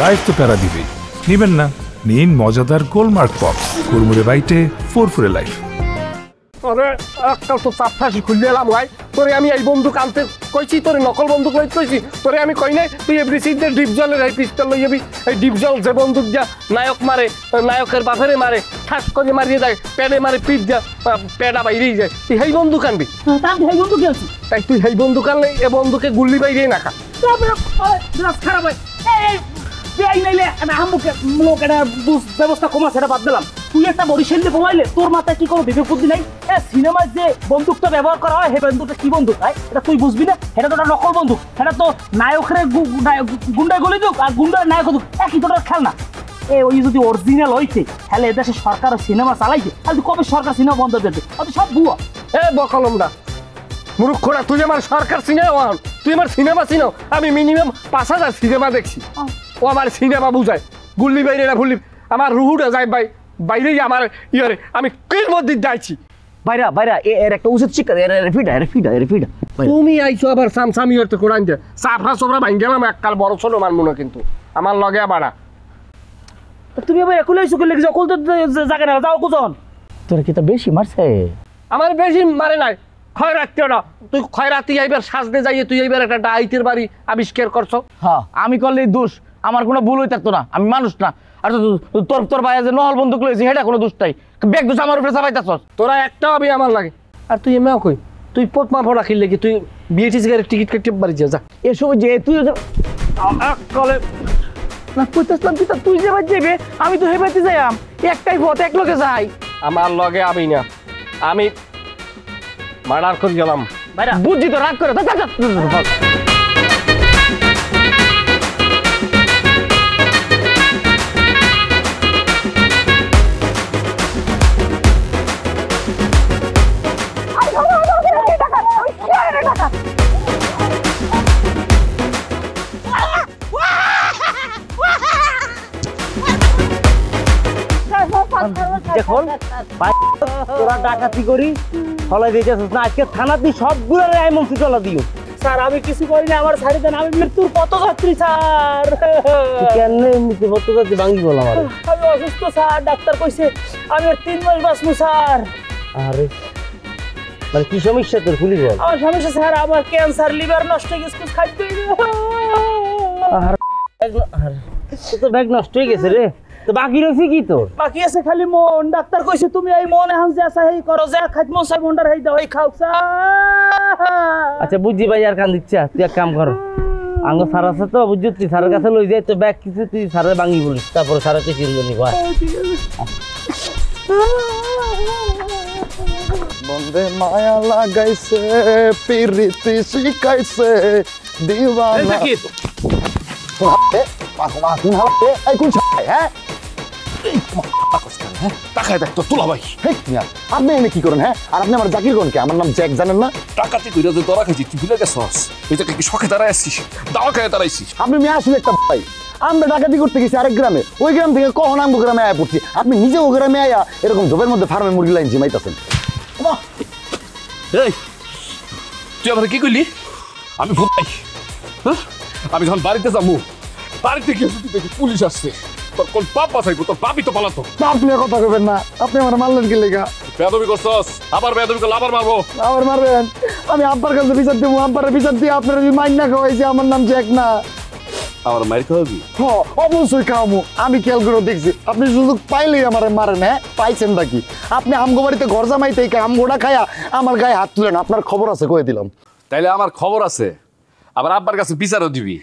Life তো প্যারা দিবেই, নিবেন না? নিন মজাদার গোলমার্ক পপস, কুরমুরে বাইটে ফুরফুরে লাইফ। তোরে আজকাল তো চাপ ফাঁসি খুললে এলাম ভাই, তোরে আমি এই বন্দুক আনতে কইছি, তোরে নকল বন্দুক লইতে কইছি, তোরে আমি কই নাই তুই এভরি সিজনে ডিপ জলের এই পিস্তল লই যাবি। এই ডিপ জল যে বন্দুক যা নায়ক মারে, নায়কের বাপেরে মারে, ঠাস করে মারিয়ে দেয়, প্যাডে মারে, পিঠ যা প্যাডা বাইরেই যায়, তুই এই বন্দুক আনবি? তাই তুই এই বন্দুক আনলে এ বন্দুকে গুল্লি বাইরেই না খা। খারাপ হয় ব্যবস্থা কমা, সেটা বাদ দিলাম। তুই একটা বরিশাল দিয়ে বলাইলে তোর মাথায় কি কোনো বিবেক বুদ্ধি নাই? সিনেমায় যে বন্দুকটা ব্যবহার করা হয়, সেই বন্দুকটা কি বন্দুক হয় এটা তুই বুঝবি না? এটা তো একটা নকল বন্দুক, সেটা তো নায়করে গুন্ডায় গলি দুক আর গুন্ডার নায়ক দুক, একই তোটার খেল না। ওই যদি অরিজিনাল হইতে তাহলে এদেশে সরকার সিনেমা চালাইছে, তাহলে কবে সরকার সিনেমা বন্ধ করবে? সব ভুয়া। বকলমদা মূর্খরা, তুই আমার সরকার সিনেমা, তুই আমার সিনেমা চিনো? আমি মিনিমাম 5000 সিনেমা দেখছি, ও আমার সিনেমা বুঝায়। গুল্লি বাইরে না ভুললি আমার রুহুটা যায় ভাই বাইরেই আমার ইয়ারে, আমি কির মধ্যে যাইছি বাইরা বাইরা। এর একটা উচিত শিক্ষা রেফিডা। তুমি আইছো আবার সামসামি হতে কোরআন দে সাফরা সবরা ভাঙ গেলাম এককাল বড় ছোট মানবো না, কিন্তু আমার লগে বাড়া। তুমি আবার একুলে আইছো কইলে যে কল তো জায়গা না যাও কুজন। তোর কি তা বেশি মারছে? আমার বেশি মারে নাই, খয়রাতি না। তুই খয়রাতি আইবার সাজতে যাইয়ে তুই এইবার একটা ডাইতের বাড়ি আবিষ্কার করছো। হ্যাঁ আমি করলেই দোষ, আমার কোনো ভুল হই থাকতো না, আমি মানুষ না। আর তোর ভাই যে নহল বন্দুক লইছি সেটা কোনো দোষ নাই, ব্যাগ দোষ আমার উপরে চাপাইতাছস। তোরা একটা হবে আমার লাগে। আর তুই এমএও কই তুই পোতমা ভরা কিনলে কি তুই বিএটিসি গাড়ির টিকিট কেটে বাড়ি যা। এসব যে তুই কলে না কইতাছলাম কি তুই যে বাড়ি যাবে, আমি তো হেবাইতে যাইম, একটাই পথ এক লোকে যাই। আমার লগে আমি না, আমি মার্ডার করে গেলাম। বুঝছি তো রাগ করে দেখুন তোরা ডাকাতি করি ফলাই দিয়েছিস না, আজকে থানাতে সবগুলো আইমন্ত্রী চলা দিও। স্যার আমি কিছু করি না, আমার ছাড়ি দেন, আমি মৃত্যুর পথযাত্রী স্যার। কেন মৃত্যুর পথযাত্রী ভাঙি বল? আমার আমি অসুস্থ স্যার, ডাক্তার কইছে আমি আর 3 মাস বাঁচবো স্যার। আরে মানে কি সমস্যা তোর খুলি বল? আমার সমস্যা স্যার, আমার ক্যান্সার, লিভার নষ্ট হয়ে গেছে, খাইতেই তো ব্যাগ নষ্ট হয়ে গেছে রে। তো বাকি রয়েছে কি তোর? বাকি আছে খালি মন। ডাক্তার কইছে তুমি এই মন এখন যে আসা হেই করো, যা খাইত মন চাই মনটার হেই দাও, এই খাও। আচ্ছা বুঝছি ভাই, আর কান দিচ্ছা, তুই এক কাম কর, আঙ্গ স্যার আছে তো বুঝছি, তুই স্যারের কাছে লই যাই তো ব্যাগ কিছু, তুই স্যারের ভাঙি বলিস, তারপরে স্যারের কিছু নিব। বন্দে মায়া লাগাইছে পিরিতি শিখাইছে দিওয়ানা। আপনি এনে কি করেন? হ্যাঁ, আর আপনি আমার জাকির কোন কে? আমার নাম জ্যাক, জানেন না? টাকাতে কইরা যে ধরা খাইছি, তুই ভুলে গেছস? এটাকে কি শখে দাঁড়ায় আসছিস, দাওয়া খাইয়ে দাঁড়াইছিস? আপনি মেয়ে আসলে একটা ভাই, আমরা ডাকাতি করতে গেছি আরেক গ্রামে, ওই গ্রাম থেকে কখন আমগো গ্রামে আয়া পড়ছি, আপনি নিজে ও গ্রামে আয়া এরকম জবের মধ্যে ফার্মে মুরগি লাইন জিমাইতেছেন। এই তুই আমার কি কইলি? আমি ভূত নাই। হ্যাঁ, আমি যখন বাড়িতে যাবো, বাড়িতে গিয়ে যদি দেখি পুলিশ আসছে, তোর কোন পাপ বাঁচাইবো? তোর পাপই তো পালাতো। আপনি কথা কবেন না, আপনি আমার মারলেন কি লেগা? বেয়াদবি করছস, আবার বেয়াদবি করলে আবার মারবো। আবার মারবেন? আমি আব্বার কাছে বিচার দেবো, আব্বারে বিচার দিয়ে আপনারা যদি মাইন না খাওয়াইছি, আমার নাম জ্যাক না। আমার মাইর খাওয়াবি? হ্যাঁ অবশ্যই খাওয়াবো, আমি খেয়াল করে দেখছি, আপনি সুযোগ পাইলেই আমার মারেন। হ্যাঁ পাইছেন নাকি? আপনি আমগো বাড়িতে ঘর জামাইতে আমগোটা খায়া আমার গায়ে হাত তুলেন, আপনার খবর আছে কয়ে দিলাম। তাইলে আমার খবর আছে, আবার আব্বার কাছে বিচারও দিবি,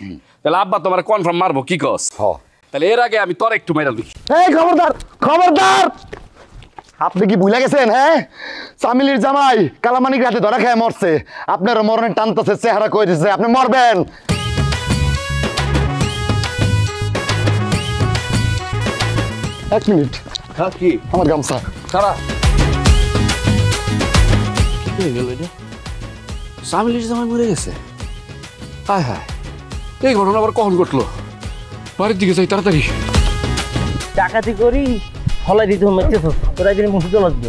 তাহলে আব্বা তোমার কনফার্ম মারবো, কি কস? হ্যাঁ তাহলে এর আগে আমি তোর একটু মাইরা দিই। এই খবরদার, খবরদার! আপনি কি ভুলে গেছেন? হ্যাঁ, সামিলির জামাই কালামানিক রাতে ধরা খেয়ে মরছে, আপনার মরণের টানতেছে, চেহারা কয়ে দিচ্ছে, আপনি মরবেন। এক মিনিট। হ্যাঁ কি? আমার গামছা সারা কি হয়ে গেল এটা? সামিলির জামাই মরে গেছে? হায় হায়, এই ঘটনা আবার কখন ঘটলো? বাড়ির দিকে যাই তাড়াতাড়ি। ডাকাতি করি হলাই দিতে মেরতেছ তোরা দিন মুসি চলা দিব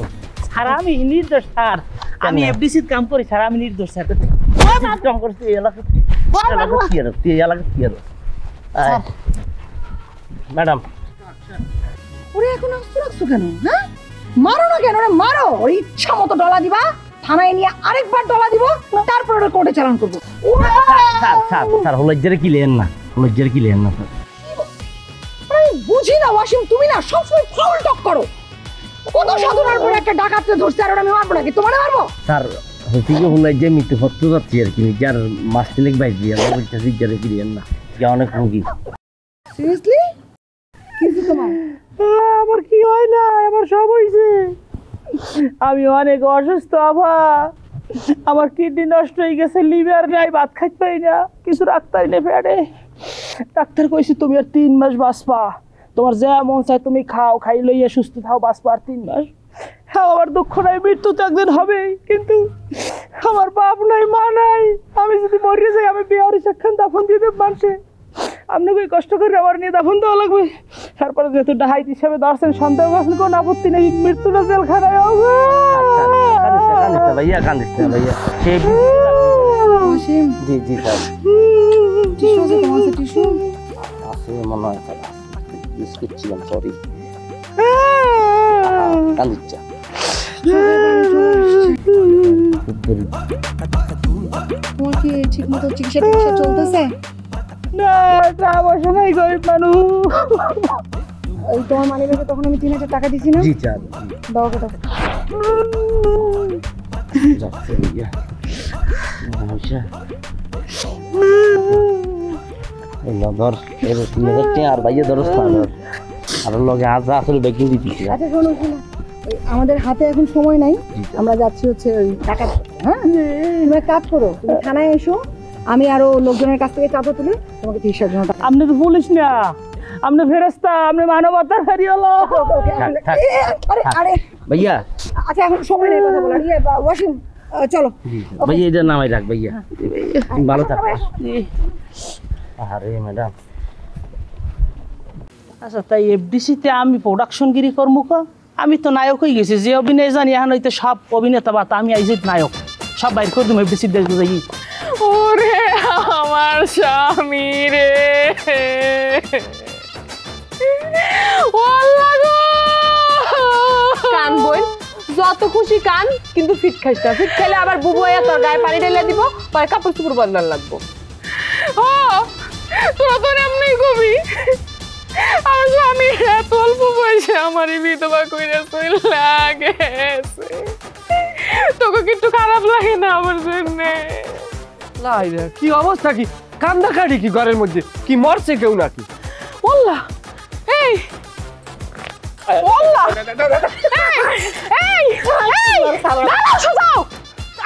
স্যার আমি নির্দোষ স্যার আমি এফডিসির কাম করি স্যার আমি নির্দোষ স্যার কাম করছি এলাকা ম্যাডাম ওরে এখন আসতে রাখছো কেন? হ্যাঁ, মারো না কেন? ওরে মারো, ওর ইচ্ছা মতো ডলা দিবা, থানায় নিয়ে আরেকবার ডলা দিব, তারপর ওরে কোর্টে চালান করবো। স্যার হলজ্জারে কি লেন না, হলজ্জারে কি লেন না স্যার। আমি বুঝি না ওয়াসিম, তুমি না সবসময় ফাউল টক করো। কত সাধনার পরে একটা ডাকাতকে ধরছে আর আমি মারবো নাকি? তোমারে মারবো? স্যার হচ্ছে কি হলজ্জা মৃত্যু হত্য যাচ্ছি আর কি, যার মাস তিলেক বাইক দিয়ে বলতেছি যারে কি লেন না, যা অনেক রুগী। সিরিয়াসলি কিছু তোমার? আমার কি হয় না, আমার সব হয়েছে। আমি অনেক অসুস্থ আভা, আমার কিডনি নষ্ট হয়ে গেছে, লিভার নাই, ভাত খাইতে পারি না, কিছু রাখতে পারি না পেটে। ডাক্তার কইছে তুমি আর 3 মাস বাঁচবা, তোমার যা মন চায় তুমি খাও, খাই লইয়া সুস্থ থাও, বাঁচবা আর 3 মাস। হ্যাঁ আমার দুঃখ নাই, মৃত্যু তো একদিন হবেই, কিন্তু আমার বাপ নাই মা নাই, আমি যদি মরে যাই আমি বিয়ারি সেখান দাফন দিয়ে দেব মানুষে। আপনি কই কষ্ট করে আমার নিয়ে দাফন দেওয়া লাগবে। তারপরে যেহেতু ডাহাইত হিসাবে দর্শন সন্দেহ করছেন, কোনো আপত্তি নেই, মৃত্যুটা জেলখানায়। ভাইয়া কান্দিস না ভাইয়া, ওয়াসিম জি জি স্যার টিস্যু আছে তোমার কাছে? টিস্যু আছে মনে হয় স্যার, বিস্কিট ছিলাম, সরি কান্দিচ্ছা। তোমার কি ঠিক মতো চিকিৎসা চলতেছে? না টাকা পয়সা নাই, গরিব মানুষ। ওই তোমার মানি ব্যাগে তখন আমি 3000 টাকা দিছি না? জি স্যার দাও কত? যাচ্ছে ভাইয়া পয়সা ধর এর 3000 টাকা আর ভাইয়া ধরস না, ধর আর লগে আজ আসলে বেকিং দিতেছি। আচ্ছা শোনো শোনো, আমাদের হাতে এখন সময় নাই, আমরা যাচ্ছি হচ্ছে ওই টাকা। হ্যাঁ তুমি এক কাজ করো, তুমি থানায় এসো, আমি আরো লোকজনের কাছ থেকে চাঁদা তুলে তোমাকে চিকিৎসার জন্য টাকা। আপনি তো পুলিশ না, আপনি ফেরেশতা, আপনি মানবতার ফেরিওয়ালা। আরে আরে ভাইয়া আচ্ছা এখন সময় নেই কথা বলার। ওয়াসিম চলো ভাইয়া এটা নামাই রাখ ভাইয়া, ভালো থাকো। আরে ম্যাডাম আচ্ছা তাই এফডিসিতে আমি প্রোডাকশনগিরি করবো কা? আমি তো নায়ক হয়ে গেছি, যে অভিনয় জানি এখন হইতে সব অভিনেতা বা আমি আইজিত নায়ক সব বাইর করে দেবো এফডিসির দেশ বুঝাই। ওরে আমার স্বামী রে, কান বই যত খুশি কান, কিন্তু ফিট খাইস না। ফিট খাইলে আবার বুবু আয়া তোর গায়ে পানি ঢেলে দিব, পরে কাপড় চোপড় বদলান লাগবো। ও তোরা তো এমনি কবি, আমার স্বামী এত অল্প বয়সে আমারই বিধবা কইরা চইলা গেছে, তোকে কিন্তু খারাপ লাগে না আমার জন্যে? লাই রে, কি অবস্থা, কি কান্দা কাটি কি ঘরের মধ্যে? কি মরছে কেউ নাকি? ওল্লা এই ওল্লা এই এই দাঁড়াও সোজাও,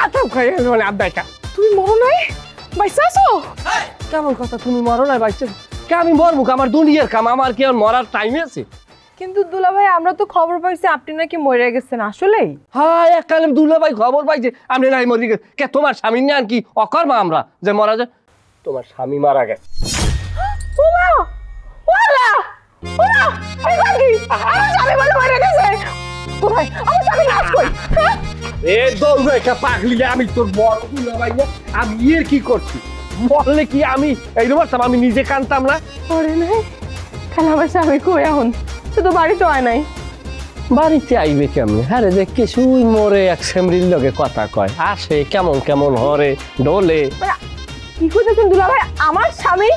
আচ্ছা খাই মানে আব্বাইটা। তুমি মরো নাই, বাইসা আছো? কেমন কথা, তুমি মরো নাই বাইছে? কে আমি মরবো? আমার দুনিয়ার কাম, আমার কি আর মরার টাইম আছে? কিন্তু দুলা ভাই আমরা তো খবর পাইছি আপনি নাকি মরে গেছেন, আসলেই? হ্যাঁ এককালে দুলা ভাই খবর পাইছে আপনি নাই মরি গেছে। কে তোমার স্বামী না কি অকর্মা আমরা যে মারা যায়? তোমার স্বামী মারা গেছে। ওমা ওলা ওলা এই কি আমার স্বামী বলে মরে গেছে? কোথায় আমার স্বামী? লাশ কই? এ দৌড় একটা পাগলিলে, আমি তোর বড় দুলা ভাই না, আমি এর কি করছি? বললে কি আমি এই মারতাম? আমি নিজে কানতাম না? ওরে নাই খালা আমার স্বামী কই এখন? সে তো বাড়িতে হয় নাই। বাড়িতে আইবে কেমনে? হ্যাঁ রে, দেখে শুই মরে এক সেমরির লগে কথা কয়, আসে কেমন কেমন হরে ডোলে। কি কইতেছেন দুলা ভাই? আমার স্বামী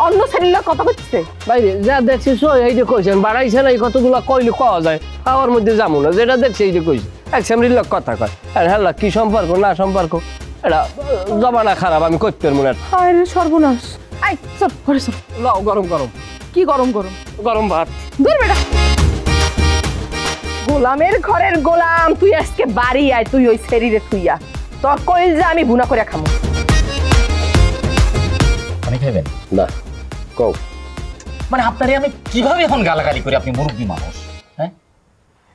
অন্য ছেলের কথা বলছে? বাইরে যা দেখছিস এই যে কইছেন, বাড়াইছে না এই কতগুলা কইলে কওয়া যায়, খাওয়ার মধ্যে যাবো না, যেটা দেখছি এই যে কইছে এক সেমরির লোক কথা কয়। আর হ্যাঁ কি সম্পর্ক না সম্পর্ক এটা জমানা খারাপ, আমি করতে পারবো না। আরে সর্বনাশ, আই চল ঘরে চল। লাও গরম গরম, কি গরম গরম? গরম ভাত। দূর বেটা, গোলামের ঘরের গোলাম তুই, আজকে বাড়ি আয়, তুই ওই শরীরে তুইয়া তোর কইল যে আমি বুনা করে খামো। পানি খাইবেন না কও, মানে আপনারে আমি কিভাবে এখন গালাগালি করি? আপনি মুরব্বী মানুষ, হ্যাঁ?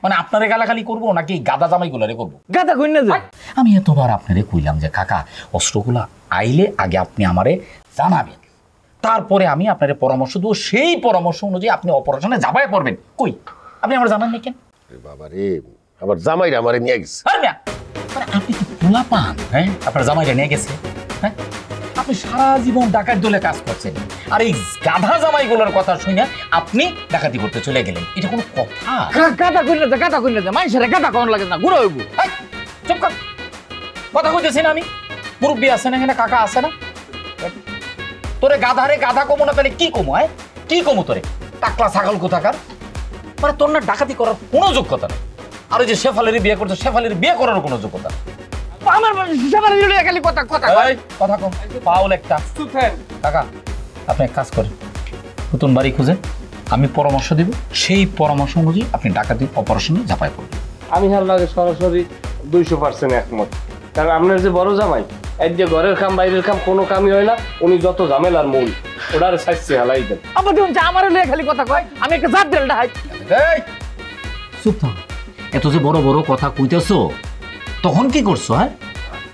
মানে আপনারে গালাগালি করবো নাকি গাদা জামাই গুলারে করবো? গাদা কই না যে? আমি এতবার আপনারে কইলাম যে কাকা অস্ত্রগুলা আইলে আগে আপনি আমারে জানাবেন, তারপরে আমি আপনার পরামর্শ দেবো, সেই পরামর্শ অনুযায়ী আপনি অপারেশনে ঝাঁপায় পড়বেন। কই আপনি আমার জানান কেন? বাবা রে, আমার জামাইরা আমারে নিয়ে গেছে। আর মিয়া, মানে আপনি কি পোলা পান? হ্যাঁ, আপনার জামাইটা নিয়ে গেছে। হ্যাঁ, আপনি সারা জীবন ডাকাত দলে কাজ করছেন, আর এই গাধা জামাইগুলোর কথা শুনে আপনি ডাকাতি করতে চলে গেলেন। এটা কোনো কথা? গাদা কইলে যা, গাদা কইলে যা, মানুষের গাদা কোন লাগে না, গুড়ো হইব। এই, চুপ কর, কথা কইতেছি না আমি? মুরব্বী আছে না এখানে, কাকা আছে না? তোরে গাধারে গাধা কমো না, তাহলে কি কমো? হ্যাঁ, কি কমো তোরে? টাকলা ছাগল কোথাকার। মানে তোর না ডাকাতি করার কোনো যোগ্যতা নেই, আর ওই যে শেফালের বিয়ে করছে, শেফালের বিয়ে করার কোনো যোগ্যতা নেই। আমার সেবার দিলে খালি কথা কথা এই, কথা কম, পাউল একটা। কাকা, আপনি এক কাজ করেন, নতুন বাড়ি খুঁজেন, আমি পরামর্শ দিব, সেই পরামর্শ অনুযায়ী আপনি ডাকাতি অপারেশনে ঝাঁপায় পড়বেন। আমি হার লাগে সরাসরি 200% একমত। কারণ আপনার যে বড় জামাই, এর যে ঘরের কাম বাইরের কাম কোনো কামই হয় না, উনি যত ঝামেলার মূল, ওটার সাইজে হালাই দেন। আবার দেখুন আমার লয়ে খালি কথা কয়, আমি একটা জাত দেলটা হাই। এই, চুপ থাক। এত যে বড় বড় কথা কইতেছো, তখন কি করছো? হ্যাঁ,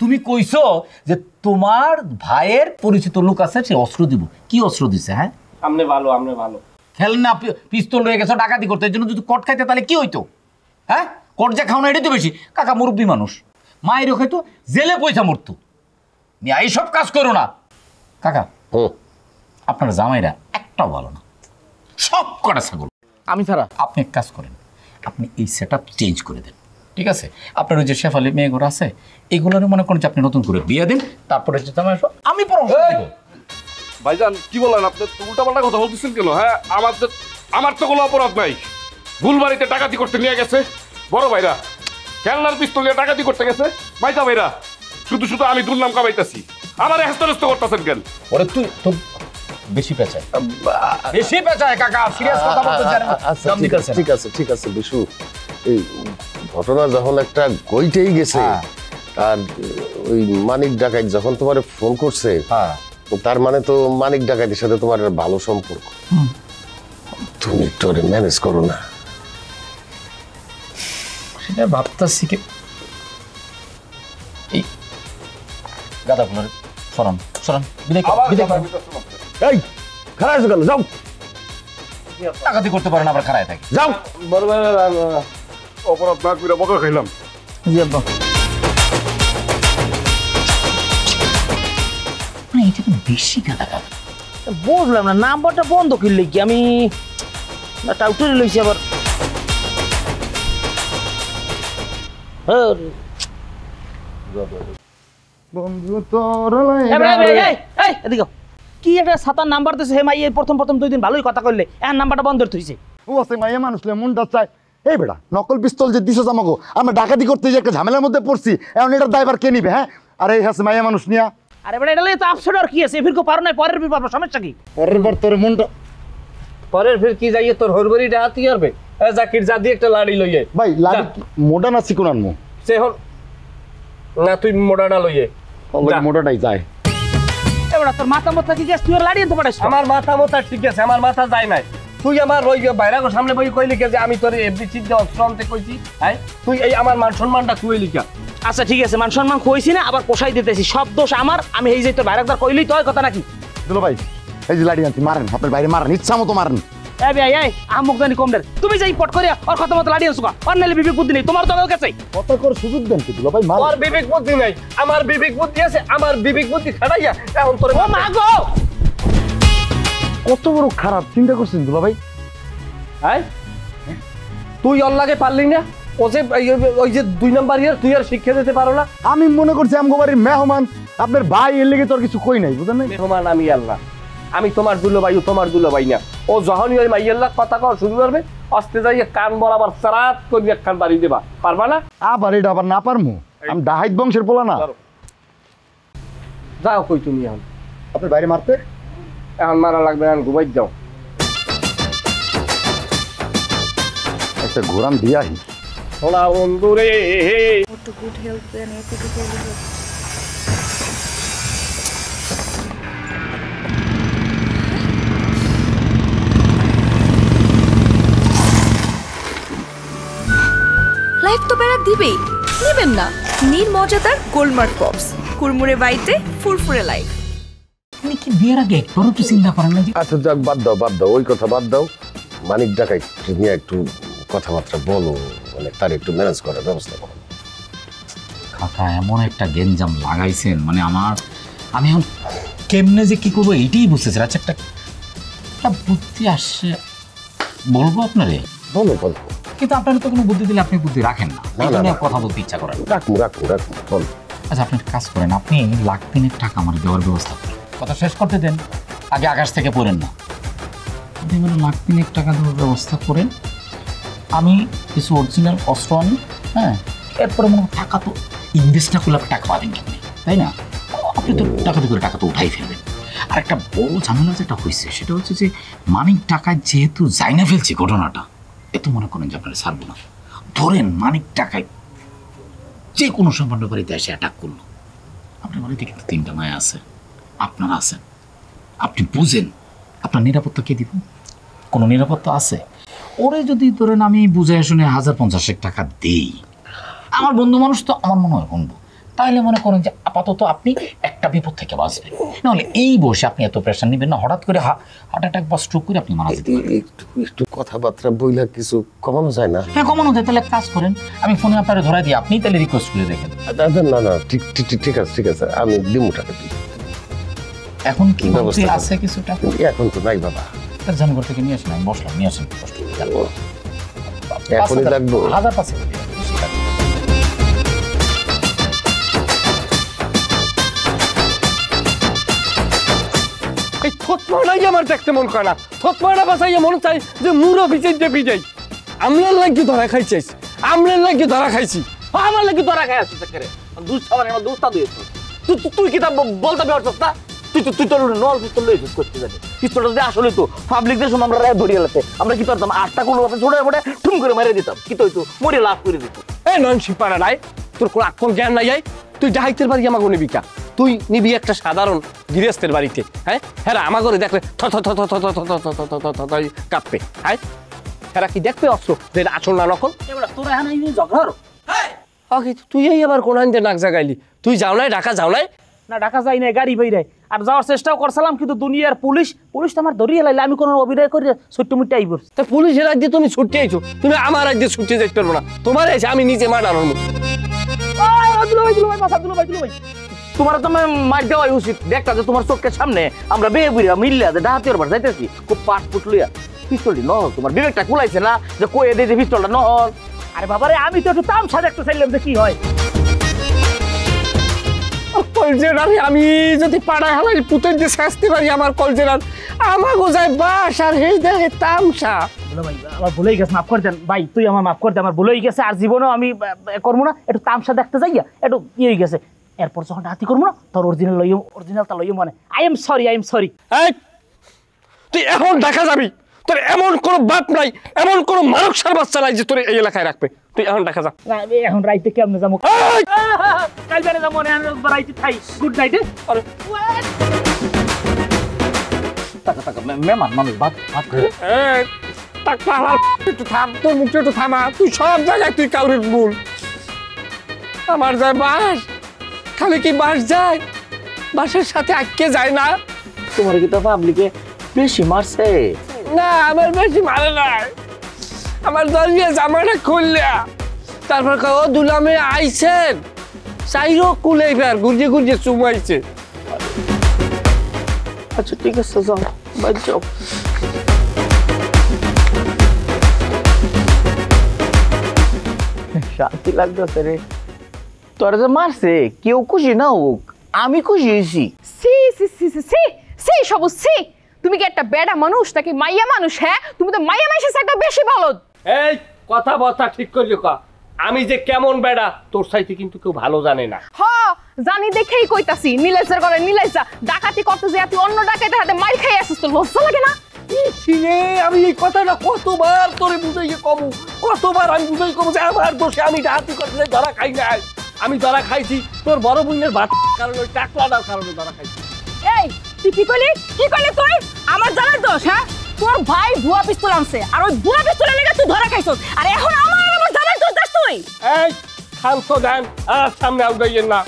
তুমি কইছো যে তোমার ভাইয়ের পরিচিত লোক আছে, সে অস্ত্র দিব। কি অস্ত্র দিছে? হ্যাঁ, আমনে ভালো, আমনে ভালো। খেলনা পিস্তল রয়ে গেছো ডাকাতি করতে, এর জন্য যদি কট খাইতে তাহলে কি হইতো? হ্যাঁ, কট যা খাও না এটাই তো বেশি। কাকা মুরব্বী মানুষ, মায়েরও খাইতো, জেলে পয়সা মরতো। এইসব কাজ করো না কাকা। আপনার জামাইরা একটাও ভালো না, সব কটা ছাগল। আমি ছাড়া আপনি এক কাজ করেন, আপনি এই সেট আপ চেঞ্জ করে দেন, ঠিক আছে? আপনার ওই যে শেফালি মেয়ে ঘর আছে, এগুলোর মনে করেন যে আপনি নতুন করে বিয়ে দেন, তারপরে যে জামাই আসবো, আমি পরামর্শ দেব। ভাইজান কি বলেন আপনি? উল্টাপাল্টা কথা বলতেছেন কেন? হ্যাঁ, আমার তো কোনো অপরাধ নাই। ভুল বাড়িতে ডাকাতি করতে নিয়ে গেছে বড় ভাইরা, খেলনার পিস্তল নিয়ে ডাকাতি করতে গেছে মাইতা ভাইরা। শুধু শুধু আমি দুর্নাম কামাইতেছি, আমার হেস্তনেস্ত করতেছেন কেন? ওরে তুই তো বেশি পেঁচায়, বেশি পেঁচায় কাকা, সিরিয়াস কথা বলতে জানেন। আচ্ছা ঠিক আছে বিশু, এই ঘটনা যখন একটা গইটেই গেছে, আর ওই মানিক ডাকাত যখন তোমার ফোন করছে, তার মানে তো মানিক ডাকাতের সাথে তোমার ভালো সম্পর্ক। তুমি একটু ম্যানেজ করো না। সেটা ভাবতেছি কি, এই গাদাগুলোর সরান সরান, বিদায় কর, বিদায় কর। এই খারাপ আছে কেন? যাও, ডাকাতি করতে পারেন আবার খারাপ থাকে, যাও। বড় ভাই অপরাধ না করে বকা খাইলাম। জি আব্বা। না, এটা তো বেশি গাদা গাদা। বুঝলাম না, নাম্বারটা বন্ধ করলে কি? আমি টাউটরি লইছি আবার। বন্ধু তোর এদিকে কি একটা সাতার নাম্বার দিছে, হে মাই প্রথম 2 দিন ভালোই কথা কইলে, এখন নাম্বারটা বন্ধ থইছে। ও আছে মাইয়া মানুষ মনটা চায়। এই বেটা, নকল পিস্তল যে দিছো আমাকে, আমরা ডাকাতি করতে যে একটা ঝামেলার মধ্যে পড়ছি, এখন এটার দায়ভার কে নিবে? হ্যাঁ, আর এই আছে মাইয়া মানুষ নিয়া। আরে বেটা, এটা তো আপসেট আর কি আছে, ফিরকো পারো নাই, পরের বিপার সমস্যা কি? পরের বার তোর মনটা পরের ফির কি যাইয়ে তোর হরবরিটা হাতি করবে? জাকির যা দিয়ে একটা লাড়ি লইয়ে। ভাই লাড়ি মোটা না চিকন আনমু? সে হল না, তুই মোটাটা লইয়ে। মোটাটাই যায়। এবারে তোর মাথা মতো কি গেছ, তুই আর লাড়ি আনতে পারিস? আমার মাথা মোটা ঠিক আছে, আমার মাথা যায় নাই। তুই আমার ওই বাইরাগো সামনে বই কইলি কে যে আমি তোর এফডিসি যে অস্ত্র আনতে কইছি? হ্যাঁ, তুই এই আমার মান সম্মানটা কইলি কা? আচ্ছা ঠিক আছে, মান সম্মান কইছি না, আবার পোষাই দিতেছি, সব দোষ আমার। আমি এই যে তোর বাইরাকদার কইলি তো কথা নাকি? দুলো ভাই, এই যে লাড়ি আনছি, মারেন, আপনার বাইরে মারেন, ইচ্ছা মতো মারেন। এই ভাই, এই আমুক জানি কম দের, তুমি যাই পট করিয়া ওর কথা মতো লাড়ি আনছো, আর নাইলে বিবেক বুদ্ধি নেই তোমার, তো আমার কাছে কত করে সুযোগ দেন কি দুলো ভাই? আমার বিবেক বুদ্ধি নাই, আমার বিবেক বুদ্ধি আছে, আমার বিবেক বুদ্ধি খাড়াইয়া এখন তোর। ও মা গো, কত বড় খারাপ চিন্তা করছেন দুলো ভাই। হ্যাঁ, তুই ওর লাগে পারলি না? ও যে ওই যে 2 নাম্বার ইয়ার, তুই আর শিক্ষা দিতে পারো না? আমি মনে করছি আমগো বাড়ির মেহমান, আপনার ভাই, এর লেগে তোর কিছু কই নাই, বুঝলেন না? মেহমান আমি আল্লাহ, আমি তোমার দুলো ভাই, তোমার দুলো ভাই না। ও যখনই ওই মাইয়াল্লাহ কথা কওয়া শুরু করবে, আসতে যাইয়ে কান বরাবর চারাত করে একখান বাড়ি দেবা, পারবা না? আবার এটা আবার না পারমু? আমি ডাহাইত বংশের পোলা না। যাও কই তুমি এখন, আপনার বাইরে মারতে এখন মারা লাগবে না, ঘুমাই যাও। একটা ঘোরান দিয়াহি। সোনা বন্ধু রে, to good health and physical health. Life তো বেড়া দিবেই, নেবেন না? নিন মজাদার গোলমার্ক পপস, কুরমুরে বাইতে ফুরফুরে লাইফ। আপনি কি বিয়ের আগে একবারও তো চিন্তা করেন না? আচ্ছা যাক, বাদ দাও ওই কথা বাদ দাও। মানিক ডাকাই নিয়ে একটু কথাবার্তা বলো, মানে তার একটু ম্যানেজ করার ব্যবস্থা করো। কাকা এমন একটা গেঞ্জাম লাগাইছেন, মানে আমি এখন কেমনে যে কি করবো এইটাই বুঝতেছি। আচ্ছা একটা বুদ্ধি আসছে, বলবো আপনারে? বলো। কিন্তু আপনার তো কোনো বুদ্ধি দিলে আপনি বুদ্ধি রাখেন না, এই জন্য কথা বলতে ইচ্ছা করেন। রাখুন বলো। আচ্ছা আপনি কাজ করেন, আপনি লাখ 3 টাকা আমার দেওয়ার ব্যবস্থা করেন। কথা শেষ করতে দেন, আগে আকাশ থেকে পড়েন না। আপনি মানে লাখ 3 টাকা দেওয়ার ব্যবস্থা করেন, আমি কিছু অরিজিনাল অস্ত্র আনি, হ্যাঁ, এরপরে মনে টাকা তো ইনভেস্ট না করলে আপনি টাকা পাবেন কেন, তাই না? আপনি তো টাকা দিয়ে করে টাকা তো উঠাই ফেলবেন। আর একটা বড় ঝামেলা যেটা হয়েছে সেটা হচ্ছে যে মানিক টাকায় যেহেতু যাই না ফেলছে ঘটনাটা, এত মনে করেন যে আপনারা ছাড়বো না। ধরেন মানিক টাকায় যে কোনো সম্পন্ন বাড়িতে এসে অ্যাটাক করলো, আপনার বাড়িতে কিন্তু 3টা মায়া আছে, আপনারা আছেন, আপনি বুঝেন আপনার নিরাপত্তা কে দিব? কোনো নিরাপত্তা আছে? ওরে যদি ধরেন আমি বুঝে শুনে 1050 টাকা দেই, আমার বন্ধু মানুষ তো আমার মনে হয় বন্ধু, তাইলে মনে করেন যে আপাতত আপনি একটা বিপদ থেকে বাঁচবেন। নাহলে এই বসে আপনি এত প্রেশার নেবেন না, হঠাৎ করে হার্ট অ্যাটাক বা স্ট্রোক করে আপনি মারা যেতে পারেন। একটু কথাবার্তা বইলা কিছু কমানো যায় না? হ্যাঁ কমানো যায়। তাহলে কাজ করেন, আমি ফোনে আপনারা ধরাই দিই, আপনি তাহলে রিকোয়েস্ট করে দেখেন। না ঠিক আছে, আমি দিমু টাকা দিই। এখন কি ব্যবস্থা আছে? কিছু টাকা এখন তো নাই বাবা। তার জানগর থেকে নিয়ে আসেন, আমি বসলাম, নিয়ে আসেন। কষ্ট এখনই লাগবো 1000 এই থতমাটাই আমার দেখতে মন করে না। থতমাটা বাসাইয়া মনে চাই যে মুরো ভিজে ভিজাই। আমলার লাগি ধরা খাইছিস, আমলার লাগি ধরা খাইছি। আমার লাগি ধরা খাই আসছিস করে দুধ খাবার আমার দুধটা দিয়েছ। তুই কি তা বলতে পারছিস না? তুই তো নল পিস্তল লইছিস করতে জানি। পিস্তলটা যদি আসলে তো পাবলিকদের সময় আমরা ধরিয়ে লাতে, আমরা কি করতাম? 8টা কোনো আপনি ছোট মোটে ঠুম করে মেরে দিতাম, কি তো হইতো? মরে লাভ করে দিত। এই ননসি পাড়া নাই, তোর কোনো আকল জ্ঞান নাই। তুই ডাইতের বাড়ি আমাকে নিবি কা? তুই নিবি একটা সাধারণ গৃহস্থের বাড়িতে, হ্যাঁ? হ্যাঁ আমার করে দেখলে কাঁপবে, হ্যাঁ? হ্যাঁ কি দেখবে অস্ত্র যে আসল না নকল? তোরা এখন ঝগড়া তুই এই আবার কোন আনতে নাক জাগাইলি? তুই যাও নাই ঢাকা, যাও নাই? না ঢাকা যাই নাই, গাড়ি বাইরে আর যাওয়ার চেষ্টাও করছিলাম, কিন্তু দুনিয়ার পুলিশ তো আমার ধরিয়ে লাইলে। আমি কোনো অভিনয় করি ছোট্ট মুট্টা আইব। তা পুলিশের রাজ্যে তুমি ছুটতে আইছো, তুমি আমার রাজ্যে ছুটতে যাইতে পারবো না। তোমার এসে আমি নিজে মারানোর মতো। তোমার তো মার দেওয়াই উচিত। দেখতা যে তোমার চোখের সামনে আমরা বেয়ে বুড়িয়া মিললে ডাহাতি ওর যাইতেছি, খুব পাট ফুট লইয়া পিস্তলটি নহল। তোমার বিবেকটা কুলাইছে না যে কয়ে দিয়ে যে পিস্তলটা নহল? আরে বাবারে, আমি তো একটু তামসা দেখতে চাইলাম যে কি হয়। কলজেরার আমি যদি পাড়া হালাই পুতের যে শাস্তি পারি আমার কলজেরার, আমাকে যায় বাস আর হেই দেখে তামসা। ভাই আমার ভুলেই গেছে, মাফ করে দেন ভাই। তুই আমার মাফ করে দে, আমার ভুলেই গেছে। আর জীবনেও আমি করবো না। একটু তামসা দেখতে যাইয়া একটু ইয়ে হয়ে গেছে। এরপর যখন হাতি করবো না, তোর অরিজিনালটা লইও মানে। I am sorry. তুই এখন ঢাকা যাবি, তোর এমন কোনো বাপ নাই, এমন কোনো মানব সার বাচ্চা নাই যে তোর এই এলাকায় রাখবে। তুই এখন ঢাকা যা। এখন রাইতে কেমনে যাবো? কাল বেড়ে যাবো, রাইতে থাই। Good night. মেহমান মানুষ ভাত একটু থাম, তোর মুখটা একটু থামা। তুই সব জায়গায় তুই কাউরের ভুল। আমার যায় বাস, খালি কি বাস যায়? বাসের সাথে আটকে যায় না? তোমার কি তো পাবলিকে বেশি মারছে? না, আমার বেশি মারে নাই। আমার দরজা জামাটা খুললা, তারপর ও দুলামে আইছেন, চাইরো কুলে ফের গুরজে চুমাইছে। আচ্ছা ঠিক আছে, যাও বাইরে যাও। শান্তি লাগতেছে রে। তোরা যে মারছে কেউ খুশি না হোক, আমি খুশি হয়েছি। তুমি কি একটা বেড়া মানুষ নাকি মাইয়া মানুষ? হ্যাঁ, তুমি তো মাইয়া মানুষের সাথে বেশি বলদ। এই কথা ঠিক করি কা। আমি যে কেমন বেড়া তোর সাইতে কিন্তু কেউ ভালো জানে না। হ্যাঁ জানি, দেখেই কইতাছি। নীলেশের ঘরে নীলেশা ডাকাতি করতে যে তুই অন্য ডাকাতের হাতে মার খাই আসিস, তোর লজ্জা লাগে না? আমি এই কথাটা কতবার তোরে বুঝাইয়ে কমু, কতবার আমি বুঝাই কমু যে আমার দোষে আমি ডাকাতি করতে ধরা খাই নাই। আমি ধরা খাইছি তোর বড় বোনের ভাত কারণে, ওই টাকলাটার কারণে ধরা খাইছি। এই তুই কি কইলি তুই? আমার জানার দোষ? হ্যাঁ, তোর ভাই ভুয়া পিস্তল আনছে, আর ওই ভুয়া পিস্তলের লেগে তুই ধরা খাইছস। আর এখন আমার জানার দোষ দাস তুই? এই খামতো দেন আর সামনে আউগাইয়েন না।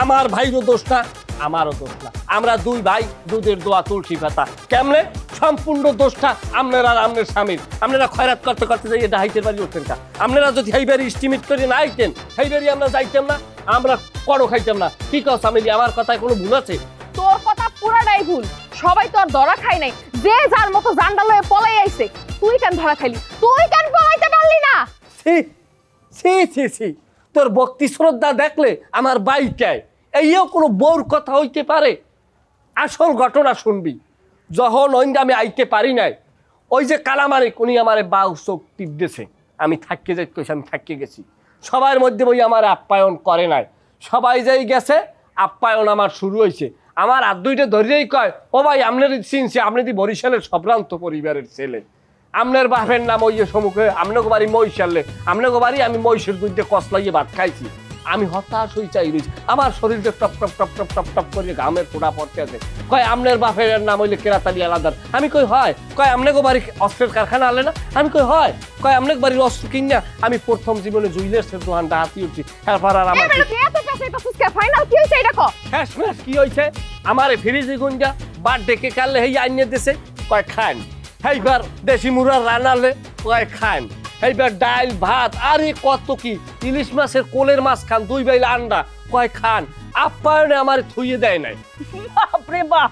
আমার ভাইরও দোষ না, আমারও দোষ না। আমরা দুই ভাই দুধের দোয়া তুলসী পাতা। কেমনে? সম্পূর্ণ দোষটা আপনারা আর আপনার স্বামীর। আপনারা খয়রাত করতে করতে যাই ডাহাইতের বাড়ি উঠতেন কা। আপনারা যদি এই বাড়ি ইস্টিমেট করে না আইতেন, এই বাড়ি আমরা যাইতাম না, আমরা করো খাইতাম না। কি কও স্বামীজি, আমার কথায় কোনো ভুল আছে? তোর কথা পুরাটাই ভুল। সবাই তো আর ধরা খায় নাই, যে যার মতো জান্ডা লয়ে পলাই আইছে। তুই কেন ধরা খাইলি? তুই কেন পলাইতে পারলি না? সি সি সি সি, তোর ভক্তি শ্রদ্ধা দেখলে আমার বাইকায় এইও কোনো বউর কথা হইতে পারে? আসল ঘটনা শুনবি। যখন আমি আইতে পারি নাই, ওই যে কালামানিক উনি আমারে বাউ চোখ টিপ দিয়েছে, আমি থাকিয়ে যাই কইছি, আমি থাকিয়ে গেছি। সবার মধ্যে ওই আমার আপ্যায়ন করে নাই, সবাই যাই গেছে, আপ্যায়ন আমার শুরু হয়েছে। আমার আর দুইটা ধরিয়েই কয়, ও ভাই আপনার চিনছি, আপনি দি বরিশালের সম্ভ্রান্ত পরিবারের ছেলে। আপনার বাপের নাম ওই যে সম্মুখে, আপনাকে বাড়ি মহিষালে, আপনাকে বাড়ি আমি মহিষের দুধে কসলাইয়ে ভাত খাইছি। আমি হতাশ হয়ে চাই রয়েছি, আমার শরীরটা top top top top top top করে ঘামের ফোঁটা পড়তে আছে। কয় আপনার বাপের নাম হইলে কেরাতালি আলাদার। আমি কই হয়। কয় আপনাকে বাড়ি অস্ত্রের কারখানা আলে না? আমি কই হয়। কয় আপনাকে বাড়ির অস্ত্র কিনা আমি প্রথম জীবনে জুইলার্সের দোকানটা হাতি উঠছি। এরপর আর আমার শেষমেশ কি হয়েছে, আমার ফ্রিজে গুঞ্জা বার ডেকে কাললে হেই আইনে দিছে, কয় খান। এইবার দেশি মুড়ার রান্নালে কয় খান। এইবার ডাল ভাত আর কত কি, ইলিশ মাছের কোলের মাছ খান, 2 বাইল আন্ডা, কয় খান। আপ্যায়নে আমার থুইয়ে দেয় নাই। বাপরে বাপ,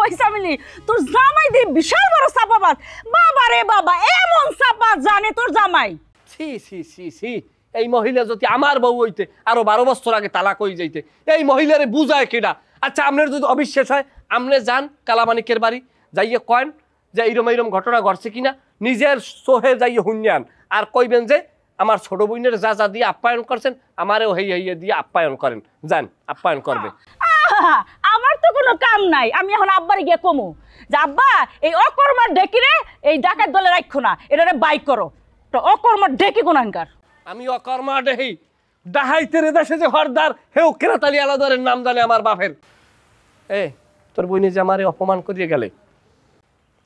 ওই সামিলি তোর জামাই দে বিশাল বড় সাপাবাজ। বাবা রে বাবা, এমন সাপাত জানে তোর জামাই? ছি ছি ছি ছি, এই মহিলা যদি আমার বউ হইতে আরো 12 বছর আগে তালাক হয়ে যাইতে, এই মহিলারে বুঝায় কেডা? আচ্ছা আপনার যদি অবিশ্বাস হয়, আপনি যান কালামানিকের বাড়ি, যাইয়ে কয়েন যে এইরম এইরম ঘটনা ঘটছে কিনা, নিজের সোহে যাইয়ে হুন্যান আর কইবেন যে আমার ছোট বোনের যা যা দিয়ে আপ্যায়ন করছেন আমারও হইয়া দিয়ে আপ্যায়ন করেন। যান, আপ্যায়ন করবে। আমার তো কোনো কাম নাই, আমি এখন আব্বারে গিয়ে কমু যে আব্বা এই অকর্মার ঢেকিরে এই ডাকাত দলে রাখো না, এটারে বাইক করো। তো অকর্মার ঢেকি কোনানকার? আমি অকর্মা ডেহি ডাহাইতের দেশে যে হরদার হেউ কেরাতালি আলাদারের নাম জানে আমার বাপের। এ তোর বইনে যে আমারে অপমান করিয়ে গেলে,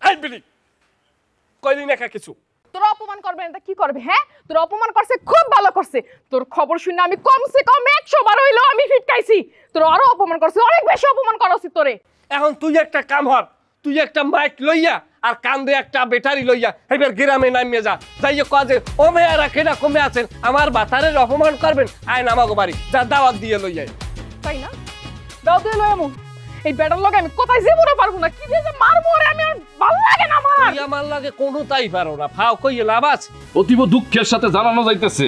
আই বিলি কইলি না কিছু। তোর অপমান করবে না কি করবে? হ্যাঁ, তোর অপমান করছে, খুব ভালো করছে। তোর খবর শুনে আমি কমসে কম 100 বার হইলেও আমি ফিটকাইছি। তোর আরো অপমান করছে, অনেক বেশি অপমান করছি তোরে। এখন তুই একটা কাম হর, তুই একটা মাইক লইয়া আর কান্দে একটা ব্যাটারি লইয়া এবার গ্রামে নামিয়ে যা, যাইয়ে কাজে ও মেয়েরা কেনা কমে আছেন, আমার বাতারের অপমান করবেন, আয় নামাগো বাড়ি যা, দাওয়াত দিয়ে লইয়া। তাই না? দাও দিয়ে লই এমন এই ব্যাটার লগে আমি কোথায় জীবনে পারবো না। কি দিয়ে যে মারবো রে, আমি আর ভালো লাগে না আমার। তুই আমার লাগে কোনোটাই পারো না, ফাও কইয়ে লাভ আছে? অতীব দুঃখের সাথে জানানো যাইতেছে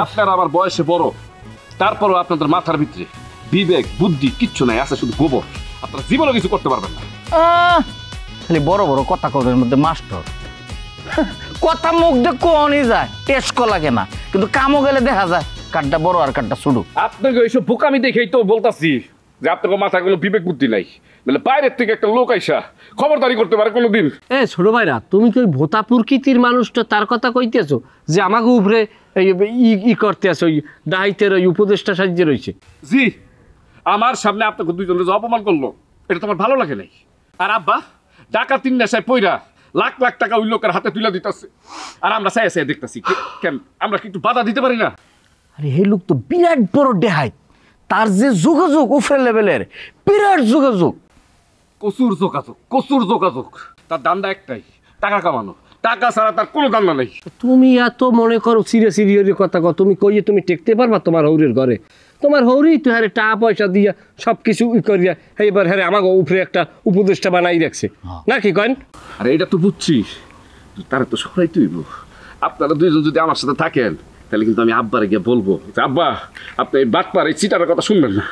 আপনার আমার বয়সে বড়, তারপরও আপনাদের মাথার ভিতরে বিবেক বুদ্ধি কিচ্ছু নাই, আছে শুধু গোবর। আপনারা জীবনে কিছু করতে পারবেন না। খালি বড় বড় কথা কবের মধ্যে মাস্টার কথা মুখ দিয়ে কোনই যায়, টেস্ট লাগে না, কিন্তু কামও গেলে দেখা যায় কাঠটা বড় আর কাঠটা ছোট। আপনাকে এইসব বোকামি দেখেই তো বলতাছি যে আপনাকে মাথায় কোনো বিবেক বুদ্ধি নাই। মানে বাইরের থেকে একটা লোক আইসা খবরদারি করতে পারে কোনোদিন? এ ছোট ভাইরা, তুমি কি ওই ভোতা প্রকৃতির মানুষটা তার কথা কইতেছো যে আমাকে উপরে ই করতে আছো, ওই ডাইতের ওই উপদেষ্টা সাহায্যে রয়েছে? জি, আমার সামনে আপনাকে দুইজনে যে অপমান করলো, এটা তো আমার ভালো লাগে নাই। আর আব্বা ডাকাতির নেশায় পইরা লাখ লাখ টাকা ওই লোকের হাতে তুলে দিতেছে, আর আমরা চাই চাই দেখতেছি। কেন আমরা কি একটু বাধা দিতে পারি না? আরে এই লোক তো বিরাট বড় ডেহাই, তার যে যোগাযোগ উপরে লেভেলের, বিরাট যোগাযোগ। কচুর যোগাযোগ। তার দান্দা একটাই, টাকা কামানো। টাকা ছাড়া তার কোনো দান্দা নেই। তুমি এত মনে করো সিরিয়াস কথা কও, তুমি কইয়ে তুমি টেকতে পারবা তোমার হৌরের ঘরে? তোমার হৌরি তো হারে টাকা পয়সা দিয়া সব কিছু করিয়া এইবার হারে আমাকে উপরে একটা উপদেষ্টা বানাই রাখছে নাকি কয়েন? আরে এটা তো বুঝছি, তারা তো সবাই তুইব। আপনারা দুইজন যদি আমার সাথে থাকেন তাহলে কিন্তু আমি আব্বারে গিয়ে বলবো, আব্বা আপনি এই বাটপার এই চিটারের কথা শুনবেন না।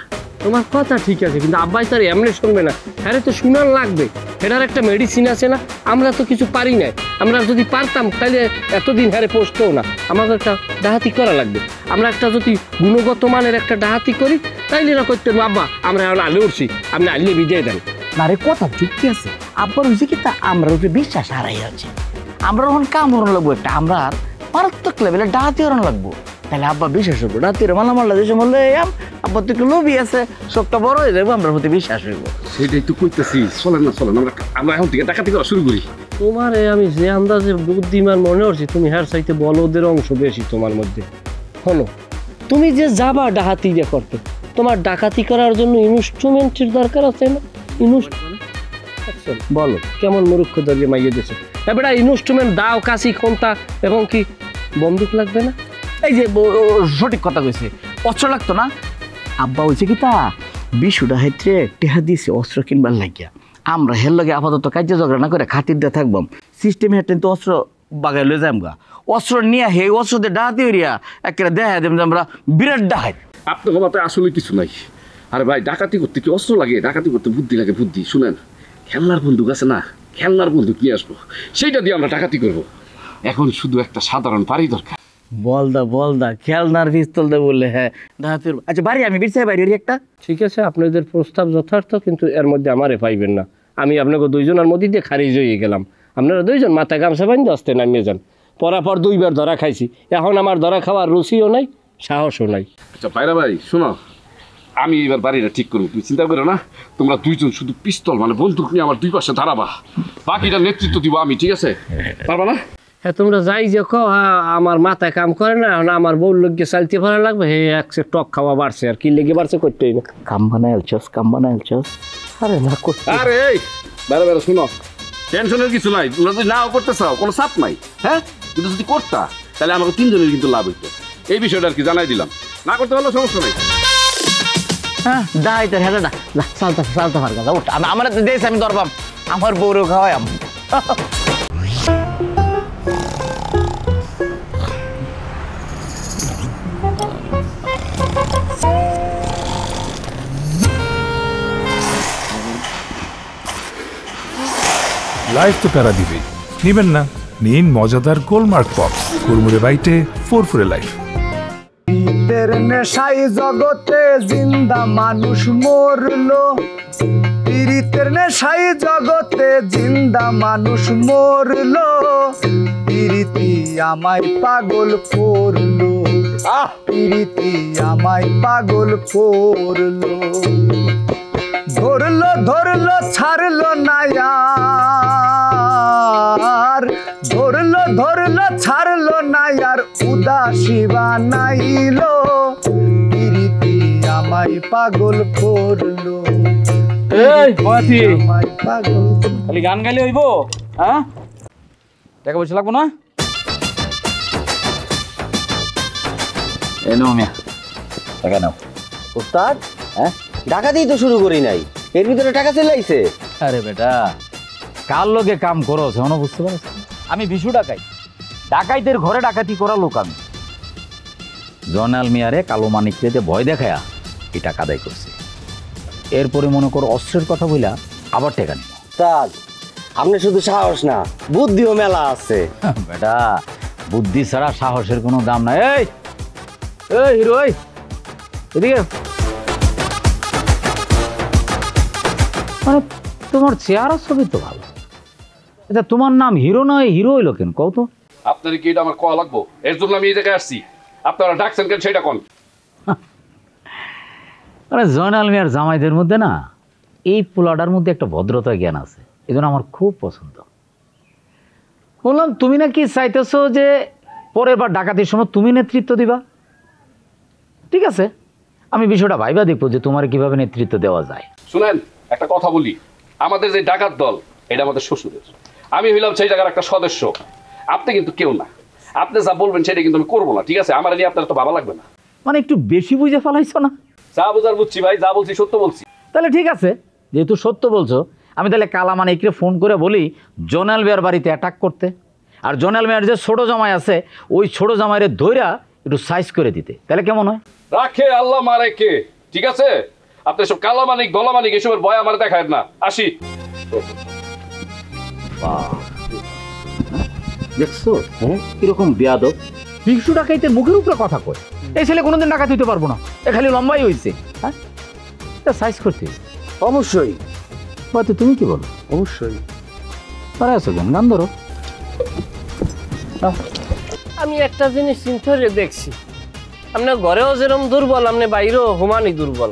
তোমার কথা ঠিক আছে, কিন্তু আব্বাই তার এমনি শুনবে না, হ্যাঁ তো শুনার লাগবে। এটার একটা মেডিসিন আছে না, আমরা তো কিছু পারি নাই। আমরা যদি পারতাম তাহলে এতদিন হ্যারে পৌঁছতেও না। আমাকে একটা ডাহাতি করা লাগবে। আমরা একটা যদি গুণগত মানের একটা ডাহাতি করি তাইলে না করতে আব্বা আমরা এখন আলে উঠছি, আপনি আলে বিজয় দেন না রে। কথা যুক্তি আছে, আব্বার হয়েছে কি তা আমরা উপরে বিশ্বাস হারাই আছে। আমরা এখন কাম হরণ লাগবো একটা, আমরা আর মারাত্মক লেভেলে ডাহাতি হরণ লাগবো, তাহলে আব্বা বিশ্বাস হইব। ডাহাতির মালামাল্লা দেশে বললে আব্বা তো একটু লোভি আছে, সবটা বড় হয়ে যাবো, আমরা প্রতি বিশ্বাস হইব। সেটাই তো কইতেছি, চলেন আমরা এখন থেকে ডাকাতি করা শুরু করি। তোমার আমি যে আন্দাজে বুদ্ধিমান মনে হচ্ছি, তুমি হ্যার চাইতে বলদের অংশ বেশি তোমার মধ্যে। হলো তুমি যে যাবা ডাহাতি যে করতে, তোমার ডাকাতি করার জন্য ইনস্ট্রুমেন্টের দরকার আছে না? বলো কেমন মূর্খ দলিয়ে মাইয়ে দিয়েছে। এবার ইনস্ট্রুমেন্ট দাও, কাশি, খন্তা এবং কি বন্দুক লাগবে না? এই যে সঠিক কথা কইছে, অস্ত্র লাগতো না। আব্বা হয়েছে কি তা বিশুটা হেত্রে টেহা দিয়েছে অস্ত্র কিনবার লাগিয়া। আমরা হের লগে আপাতত কার্য ঝগড়া না করে খাতির দিয়ে থাকবাম। সিস্টেম হেঁটেন তো অস্ত্র বাগাই লয়ে যাম গা। অস্ত্র নিয়ে হে অস্ত্র দিয়ে ডাহাতে হইয়া একটা দেখা দেব যে আমরা বিরাট ডাহাই। আপনার মাথায় আসলে কিছু নাই। আরে ভাই, ডাকাতি করতে কি অস্ত্র লাগে? ডাকাতি করতে বুদ্ধি লাগে, বুদ্ধি। শুনেন, খেলনার বন্দুক আছে না, খেলনার বন্দুক নিয়ে আসবো, সেইটা দিয়ে আমরা ডাকাতি করবো। এখন শুধু একটা সাধারণ বাড়ি দরকার। বলদা খেলনার পিস্তল দে বললে হ্যাঁ ডাহাতে। আচ্ছা বাড়ি আমি বিরসাই বাড়ি একটা। ঠিক আছে, আপনাদের প্রস্তাব যথার্থ, কিন্তু এর মধ্যে আমারে পাইবেন না। আমি আপনাকে দুইজনের মধ্যে দিয়ে খারিজ হয়ে গেলাম। আপনারা দুইজন মাথা গামছা বান্ধে আসতে নামিয়ে যান। পরাপর 2 বার ধরা খাইছি, এখন আমার ধরা খাওয়ার রুচিও নাই, সাহসও নাই। আচ্ছা ভাইরা ভাই শোনো, আমি এবার বাড়িটা ঠিক করবো, তুমি চিন্তা করো না। তোমরা দুইজন শুধু পিস্তল মানে বন্দুক নিয়ে আমার 2 পাশে দাঁড়াবা, বাকিটা নেতৃত্ব দিব আমি, ঠিক আছে? পারবা না? হ্যাঁ, তোমরা যাই যে কও, আমার মাথায় কাম করে না। আমার বউর লোককে চালতে পারা লাগবে। হে একসে টক খাওয়া বাড়ছে, আর কি লেগে বাড়ছে করতেই না। কাম বানাইলছস। আরে না করতে। আরে এই বেড়া শুনো, টেনশনের কিছু নাই। তোমরা যদি নাও করতে চাও কোনো চাপ নাই, হ্যাঁ? কিন্তু যদি করতা তাহলে আমাকে 3 জনের কিন্তু লাভ হইতো। এই বিষয়টা আর কি জানাই দিলাম। না করতে পারলে সমস্যা নেই। হ্যাঁ দাই তোর হ্যাঁ না চালতে পার গাছ ওঠ। আমার দেশ আমি ধরবাম, আমার বউরও খাওয়াই আমি। লাইফ তো প্যারা দিবেই, নিবেন না? নিন মজাদার গোলমার্ক পপস, কুরমুরে বাইটে ফুরফুরে লাইফ। পীড়িতের নেশাই জগতে জিন্দা মানুষ মরলো, পীড়িতের নেশাই জগতে জিন্দা মানুষ মরলো, পীড়িতি আমায় পাগল করলো, পীড়িতি আমায় পাগল করলো, ধরলো ছাড়লো না আর, ধরলো ছাড়লো না আর, উদাসী বানাইলো, পীড়িতি আমায় পাগল করলো। এই মাতি আমায় পাগল খালি গান গাইলে হইব? হ্যাঁ টাকা পয়সা লাগবো না? এই নাও মিয়া টাকা নাও। উস্তাদ, হ্যাঁ ডাকাতেই তো শুরু করি নাই, এর ভিতরে টাকা চলে আইছে। আরে বেটা, কার লগে কাম করো সেও বুঝতে পারছ? আমি বিশু ডাকাই, ডাকাইতের ঘরে ডাকাতি করা লোক আমি। জয়নাল মিয়ারে কালো মানিককে ভয় দেখায়া এই টাকা আদায় করছে। এরপরে মনে করো অস্ত্রের কথা বইলা আবার টাকা নিব। উস্তাদ, আপনি শুধু সাহস না, বুদ্ধিও মেলা আছে। বেটা, বুদ্ধি ছাড়া সাহসের কোনো দাম নাই। এই হিরো, এদিকে। মানে তোমার চেহারা ছবি তো ভালো, এটা তোমার নাম হিরো নয়, হিরো হইলো কেন কও তো? আপনার কি এটা আমার কোয়া লাগবো? এর জন্য আমি এই জায়গায় আসছি, আপনারা ডাকছেন কেন সেটা কোন? মানে জয়নাল মিয়ার জামাইদের মধ্যে না এই পোলাটার মধ্যে একটা ভদ্রতা জ্ঞান আছে, এই জন্য আমার খুব পছন্দ। বললাম তুমি নাকি চাইতেছো যে পরের বার ডাকাতির সময় তুমি নেতৃত্ব দিবা। ঠিক আছে, আমি বিষয়টা ভাইবা দেখবো যে তোমার কিভাবে নেতৃত্ব দেওয়া যায়। শুনেন, একটা কথা বলি, আমাদের যে ডাকাত দল এটা আমাদের শ্বশুরের, আমি হইলাম সেই জায়গার একটা সদস্য। আপনি কিন্তু কেউ না, আপনি যা বলবেন সেটা কিন্তু আমি করবো না, ঠিক আছে? আমার নিয়ে আপনার তো ভালো লাগবে না। মানে একটু বেশি বুঝে ফেলাইছো না? যা বুঝার বুঝছি ভাই, যা বলছি সত্য বলছি। তাহলে ঠিক আছে, যেহেতু সত্য বলছো, আমি তাহলে কালামানিককে ফোন করে বলি জয়নাল মিয়ার বাড়িতে অ্যাটাক করতে, আর জয়নাল মিয়ার যে ছোট জামাই আছে ওই ছোট জামাইয়ের ধইরা একটু সাইজ করে দিতে। তাহলে কেমন হয়? রাখে আল্লাহ মারে কে, ঠিক আছে? আপনি সব কালামানিক গলামানিক এসবের ভয় আমার দেখায় না। আসি। দেখছো কিরকম বেয়াদব, ভিক্ষু ডাকাইতে মুখের উপরে কথা কয়। এই ছেলে কোনোদিন ডাকাত হইতে পারবো না, এ খালি লম্বাই হয়েছে। হ্যাঁ, সাইজ করতে অবশ্যই। বাতে তুমি কি বলো? অবশ্যই। পারে আছো কেন? গান ধরো। আমি একটা জিনিস চিন্তা করে দেখছি, আপনার ঘরেও যেরকম দুর্বল, আপনি বাইরেও হুমানি দুর্বল।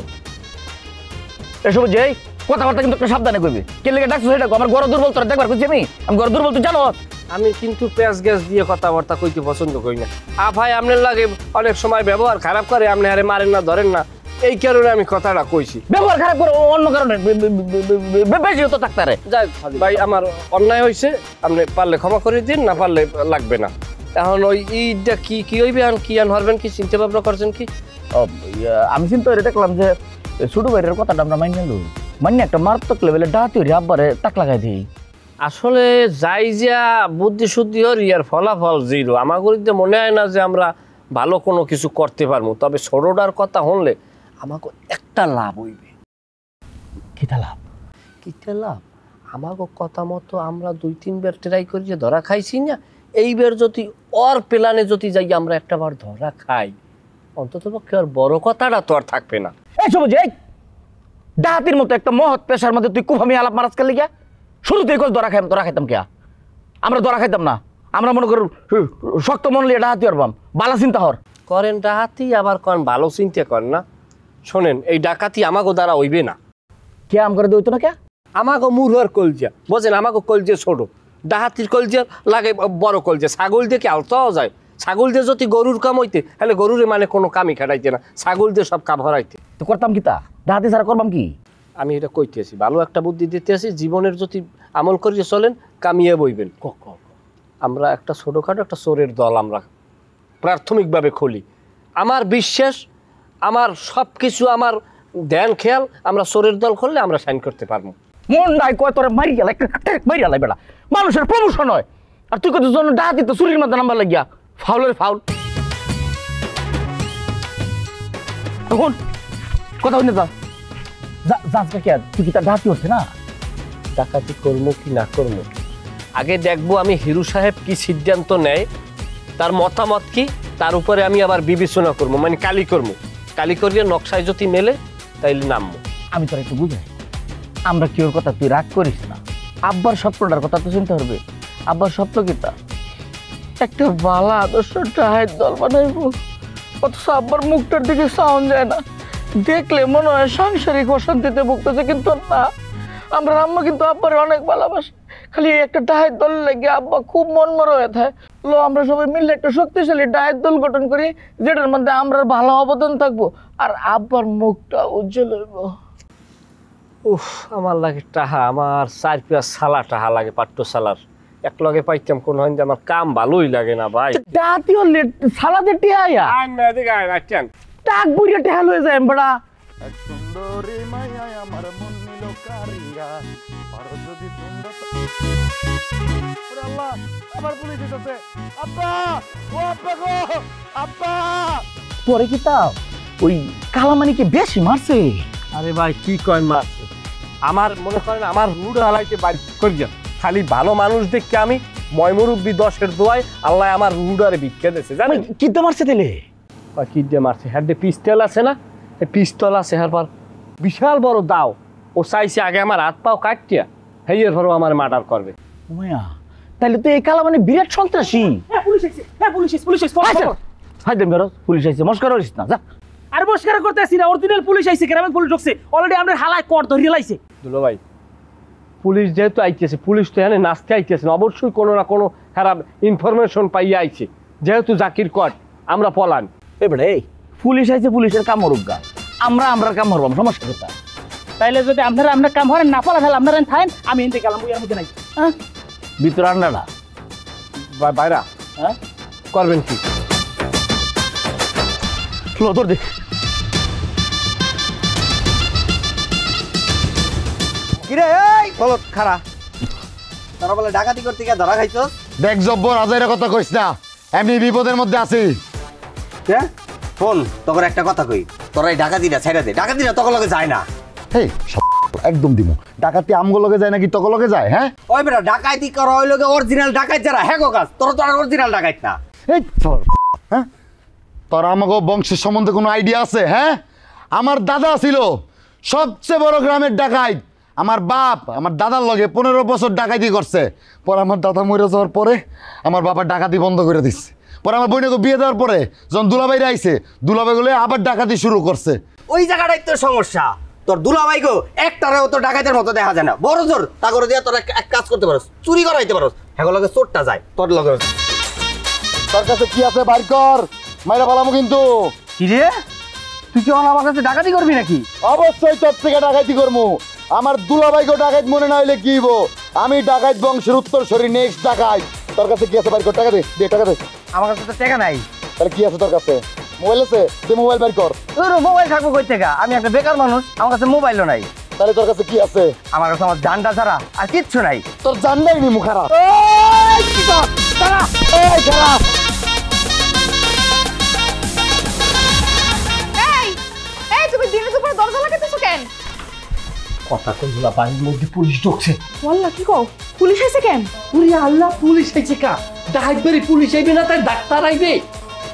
এসব যেই কথাবার্তা কিন্তু একটা সাবধানে করবি। কে লেগে ডাকছো সেটা? আমার ঘর দুর্বল, তোরা দেখবার করছি আমি ঘর দুর্বল, তুই জানো? আমি কিন্তু প্যাঁচ গ্যাস দিয়ে কথাবার্তা কইতে পছন্দ করি না। ভাই আপনার লাগে অনেক সময় ব্যবহার খারাপ করে, আপনি আরে মারেন না, ধরেন না, এই কারণে আমি কথাটা কইছি। ব্যবহার খারাপ করে অন্য কারণে বেশি হতো ডাক্তারে। যাই ভাই, আমার অন্যায় হয়েছে, আপনি পারলে ক্ষমা করে দিন, না পারলে লাগবে না। এখন ওই ঈদটা কি হইবে, আর কি হরবেন, কি চিন্তা ভাবনা করছেন কি? আমি চিন্তা করে দেখলাম যে ছোট ভাইয়ের কথাটা আমরা মানিয়ে লই, মানিয়ে একটা মারাত্মক লেভেলে ডাহাতি হরি আব্বারে টাক লাগাই দিই। আসলে যাই যা বুদ্ধি শুদ্ধি হরি আর ফলাফল জিরো। আমার গরিতে মনে হয় না যে আমরা ভালো কোনো কিছু করতে পারবো। তবে ছোটটার কথা শুনলে আমাকে একটা লাভ হইবে। কিটা লাভ? কিটা লাভ? আমাকে কথা মতো আমরা 2-3 বার ট্রাই করি যে ধরা খাইছি না, এইবার যদি ওর প্ল্যানে যদি যাই আমরা একটা বার ধরা খাই, অন্তত পক্ষে আর বড় কথাটা তো আর থাকবে না। এই সব যে ডাহাতির মতো একটা মহৎ পেশার মধ্যে তুই কুফামি আলাপ মারাজ করলি গিয়া। শুরুতেই কল ধরা খাইতাম কে? আমরা ধরা খাইতাম না, আমরা মনে করি শক্ত মন লিয়ে ডাহাতি হরবাম। বালা চিন্তা হর করেন ডাকাতি, আবার করেন ভালো চিন্তা করেন না। শোনেন, এই ডাকাতি আমাকে দ্বারা হইবে না। কে আম করে দইতো না কে? আমাকে মুরহার কলজা বোঝেন, আমাকে কলজা ছোট, ডাহাতির কলজা লাগে বড় কলজা। ছাগল দিয়ে কি আলতাও যায়? ছাগল দিয়ে যদি গরুর কাম হইতে, তাহলে গরুরে মানে কোনো কামই খাটাইতে না, ছাগল দিয়ে সব কাম হরাইতে। তো করতাম কি তা? ডাহাতি ছাড়া করবাম কি? আমি এটা কইতেছি, ভালো একটা বুদ্ধি দিতে আছি। জীবনের যদি আমল করিয়ে চলেন, কামিয়ে বইবেন। আমরা একটা ছোটোখাটো একটা চোরের দল আমরা প্রাথমিকভাবে খুলি। আমার বিশ্বাস, আমার সব কিছু, আমার ধ্যান খেয়াল, আমরা চোরের দল খুললে আমরা সাইন করতে পারবো। মন নাই কয় তোরে মারি গেল, মারি গেল বেটা। মানুষের প্রমোশন হয়, আর তুই কত জন ডাহাতি তো চুরির মধ্যে নাম্বার লাগিয়া ফাউলের ফাউল। এখন কথা হইনে যা যাস কে, তুই কি তার ডাহাতি হচ্ছে না? ডাকাতি করবো কি না করবো, আগে দেখবো আমি হিরু সাহেব কি সিদ্ধান্ত নেয়, তার মতামত কি, তার উপরে আমি আবার বিবেচনা করবো, মানে কালি করবো। কালি করিয়ে নকশায় যদি মেলে তাইলে নামবো। আমি তোর একটু বুঝাই, আমরা কি ওর কথা তুই রাগ করিস না। আব্বার স্বপ্নটার কথা তো চিন্তা করবে। আব্বার স্বপ্ন কি তা একটা বালা আদর্শ ডাহাত দল বানাইবো, অথচ আব্বার মুখটার দিকে সাউন্ড যায় না। দেখলে মনে হয় সাংসারিক অশান্তিতে ভুগতেছে, কিন্তু না। আমরা আম্মা কিন্তু আব্বার অনেক ভালোবাসে। খালি একটা ডাহাত দল লাগে আব্বা খুব মনমর হয়ে থাকে। লো আমরা সবাই মিলে একটা শক্তিশালী ডাহাত দল গঠন করি, যেটার মধ্যে আমরা ভালো অবদান থাকবো আর আব্বার মুখটা উজ্জ্বল হইব। উফ, আমার লাগে টাহা, আমার 4 সালা টাহা লাগে, পাট্ট সালার এক লগে পাইতাম কোন হয়, আমার কাম ভালোই লাগে না ভাই। ডাহাতি হলে সালাদের টিহাইয়া টাক বুড়িয়া টেহা লয়ে যায় বড়া। এক সুন্দরী মাইয়া আমার মন নিল কারিয়া, পারো যদি তোমরা। ওরে আল্লাহ, আবার পুলিশ এসেছে। আব্বা, ও আব্বা গো, আব্বা। পরে কি তা ওই কালামানিকে বেশি মারছে? আরে ভাই কি কয় মারছে? আমার মনে করেন আমার রুড হালাইতে বাইর করি যা, খালি ভালো মানুষ দেখে আমি ময়মুরব্বী 10-এর দোয়ায় আল্লাহ আমার রুডারে ভিক্ষা দিয়েছে। জানেন কি দিয়ে মারছে তেলে? কি দিয়ে মারছে? হ্যাঁ, পিস্তল আছে না, পিস্তল আছে, হ্যাঁ পর বিশাল বড় দাও। ও চাইছে আগে আমার হাত পাও কাটিয়া, হ্যাঁ এর পরও আমার মার্ডার করবে। ওমায়া, তাহলে তো এই কালামানি বিরাট সন্ত্রাসী। পুলিশ আইছে, পুলিশ আইছে। হাই দেন বেরো, পুলিশ আইছে, মস্কার করিস না যা। আরে মস্কার করতেছি না, অরিজিনাল পুলিশ আইছে, গ্রামে পুলিশ ঢুকছে অলরেডি। আমরা হালায় কর ধরিয়ে লাইছে। দুলো ভাই, পুলিশ যেহেতু আইতেছে, পুলিশ তো এখানে নাচতে আইতেছে না, অবশ্যই কোনো না কোনো খারাপ ইনফরমেশন পাইয়া আইছে। যেহেতু জাকির কট, আমরা পলান। এবারে এই পুলিশ আইছে, পুলিশের কাম হরুক গা, আমরা কাম হরবাম, সমস্যা কোথায়? তাইলে যদি আপনার কাম হরেন না পলা, তাহলে আপনারা থাকেন, আমি এনতে গেলাম, বইয়ের মধ্যে নাই। ভিতরে আন্ডাটা বাইরা হ্যাঁ করবেন কি? তোর দেখ কিরে, এই বলত খারা, তারা বলে ডাকাতি করতে গিয়ে ধরা খাইছো। দেখ জব্বর, আজাইরা কথা কইস না, এমনি বিপদের মধ্যে আছি। ফোন তোর একটা কথা কই, তোরা এই ডাকাতিটা ছেড়ে দে, ডাকাতিটা তোর লগে যায় না। এই একদম দিমু, ডাকাতি আমগো লগে যায় নাকি তোকে লগে যায়? হ্যাঁ ওই বেটা ডাকাতি করা ওই লগে অরিজিনাল ডাকাত যারা, হ্যাঁ গো কাজ, তোর তো আর অরিজিনাল ডাকাত না। এই চল, হ্যাঁ তোর আমাকে বংশের সম্বন্ধে কোনো আইডিয়া আছে? হ্যাঁ, আমার দাদা ছিল সবচেয়ে বড় গ্রামের ডাকাইত। আমার বাপ আমার দাদার লগে 15 বছর ডাকাতি করছে। পরে আমার দাদা মরে যাওয়ার পরে আমার বাবার ডাকাতি বন্ধ করে দিচ্ছে। পরে আমার বোনকে বিয়ে দেওয়ার পরে যখন দুলাভাইরা আইছে, দুলাভাই গুলো আবার ডাকাতি শুরু করছে। ওই জায়গাটাই তোর সমস্যা। তোর দুলাভাই গো একটারেও তো ডাকাতের মতো দেখা যায় না। বড় জোর তা করে দিয়া তোর এক কাজ করতে পারোস, চুরি করাইতে পারোস, হ্যাঁ লগে চোরটা যায় তোর লগে। তোর কাছে কি আছে বাইর কর, মাইরা পালামো কিন্তু। কি রে তুই কি আমার কাছে ডাকাতি করবি নাকি? অবশ্যই তোর থেকে ডাকাতি করবো। আমার দুলাভাইকে ডাকাত মনে না হইলে কি হইব? আমি ডাকাত বংশের উত্তরসূরি, নেক্সট ডাকাত। তোর কাছে কি আছে? বাইর কর, টাকা দে, টাকা দে। আমার কাছে তো টাকা নাই। তাহলে কি আছে তোর কাছে? মোবাইল আছে? তুই মোবাইল বাইর কর। তোর মোবাইল থাকবো কই থেকে? আমি একটা বেকার মানুষ, আমার কাছে মোবাইলও নাই। তাহলে তোর কাছে কি আছে? আমার কাছে আমার জানটা ছাড়া আর কিচ্ছু নাই। তোর জানটাই নি মুখারা। তুমি দিনে দুপুরে দরজা লাগাইতেছো কেন? কথা কইলা বাড়ির মধ্যে পুলিশ ঢুকছে। ওয়াল্লাহ কি কও? পুলিশ আইছে কেন? ওরে আল্লাহ, পুলিশ আইছে কা? ডাকাত বাড়ি পুলিশ আইবে না, তাই ডাক্তার আইবে।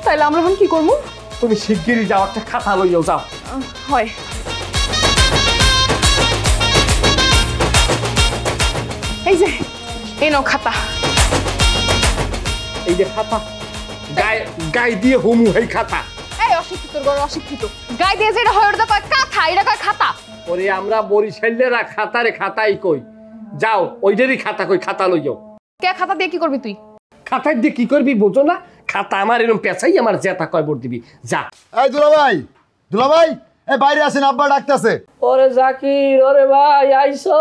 তাইলে আমরা এখন কি করবো? তুমি শিগগিরই যাও, একটা খাতা লইয়াও যাও। হয় এই যে এই নাও খাতা। এই যে খাতা, গায়ে দিয়ে হুমু এই খাতা। এই অশিক্ষিত গড় অশিক্ষিত, গায়ে দিয়ে যেটা হয় ওটা কয় কাঁথা, এটা কয় খাতা। ওরে আমরা বরিশালেরা খাতারে খাতাই কই। যাও ওইটারই খাতা কই, খাতা লইয়াও। কে খাতা দিয়ে কি করবি তুই? খাতা দিয়ে কি করবি বোঝো না? খাতা আমার এরকম পেঁচাই আমার জেতা কয় ভোট দিবি। যা। এই দুলাভাই, দুলাভাই, এই বাইরে আসেন, আব্বা ডাকতেছে। ওরে জাকির, ওরে ভাই আইসো।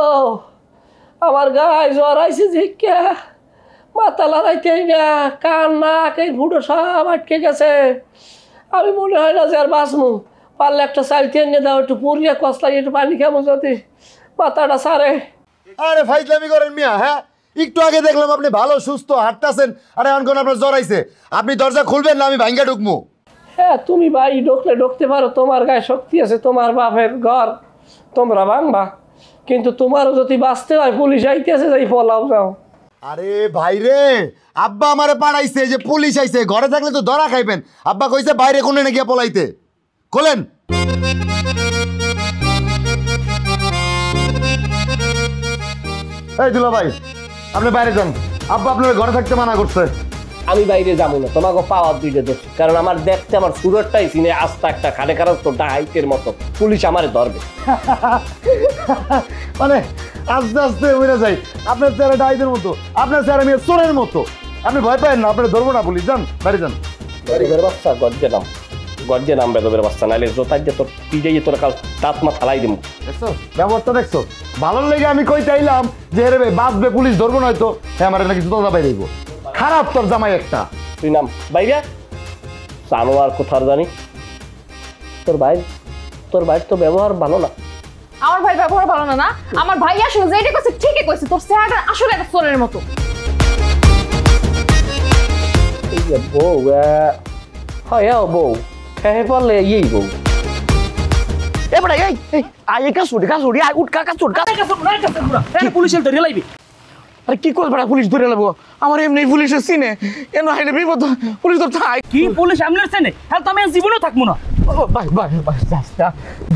আমার গায়ে জ্বর আইছে ঝিক্কা, মাথা লড়াইতেই না, কান নাক এই ফুটো সব আটকে গেছে। আমি মনে হয় না যে আর বাঁচমু। পারলে একটা চাল টেনে দাও, একটু পুরিয়া কষলাই, একটু পানি খাবো যদি মাথাটা সারে। আরে ফাইজলামি করেন মিয়া, হ্যাঁ? একটু আগে দেখলাম আপনি ভালো সুস্থ হাঁটতেছেন, আরে এখন আপনার জ্বর আইছে। আপনি দরজা খুলবেন না, আমি ভাঙ্গা ঢুকবো। হ্যাঁ, তুমি ভাই ঢুকতে পারো, তোমার গায়ে শক্তি আছে, তোমার বাপের ঘর, তোমরা ভাঙবা। কিন্তু তোমারও যদি বাঁচতে হয়, পুলিশ আইতেছে, যাই পলাও যাও। আরে ভাই রে, আব্বা আমারে পাড়াইছে যে পুলিশ আইছে, ঘরে থাকলে তো ধরা খাইবেন। আব্বা কইছে বাইরে কোনে না গিয়া পলাইতে। খোলেন। এই দুলা ভাই, আপনি বাইরে যান, আব্বা আপনার ঘরে থাকতে মানা করছে। আমি বাইরে যাবো না, তোমাকে পাওয়ার দুইটা দোষ, কারণ আমার দেখতে আমার সুরতটাই চিনে আস্তা একটা খানে কারণ তো ডাইটের মতো, পুলিশ আমারে ধরবে। মানে আস্তে আস্তে উড়ে যাই, আপনার চেহারা ডাইটের মতো, আপনার চেহারা মেয়ে চোরের মতো। আপনি ভয় পাবেন না, আপনার ধরবো না পুলিশ। যান বাইরে যান। বেদবের বাচ্চা গর্জে নাম বেদবের বাচ্চা, নাইলে জোতাই যে তোর পিজাইয়ে তোর কাল দাঁত মা থালাই দিব। দেখছো ব্যবস্থা, দেখছো? ভালোর লেগে আমি কই চাইলাম যে রে বাঁচবে, পুলিশ ধরবো নয়তো হ্যাঁ আমার নাকি জুতা বাইরে দিব। খারাপ তোর জামাই একটা। তুই নাম বাইরে জানোয়ার কোথার জানি। তোর ভাই তো ব্যবহার ভালো না। আমার ভাই ব্যবহার ভালো না? না, আমার ভাই আসলে যেটা কইছে ঠিকই কইছে, তোর চেহারাটা আসলে একটা চোরের মতো। এই যে বউ, হয় বউ খেয়ে পড়লে এই বউ। এবারে এই আয় কাছুড়ি আয় উঠ কাছুড় পুলিশের ধরে লাইবি। আরে কি করবে পুলিশ ধরে লাবো? আমার এমনি পুলিশের সিনে এন হাইলে বিপদ, পুলিশ ধরতে হয় কি? পুলিশ আমনের সিনে হ্যাঁ তো আমি জীবনেও থাকবো না। ভাই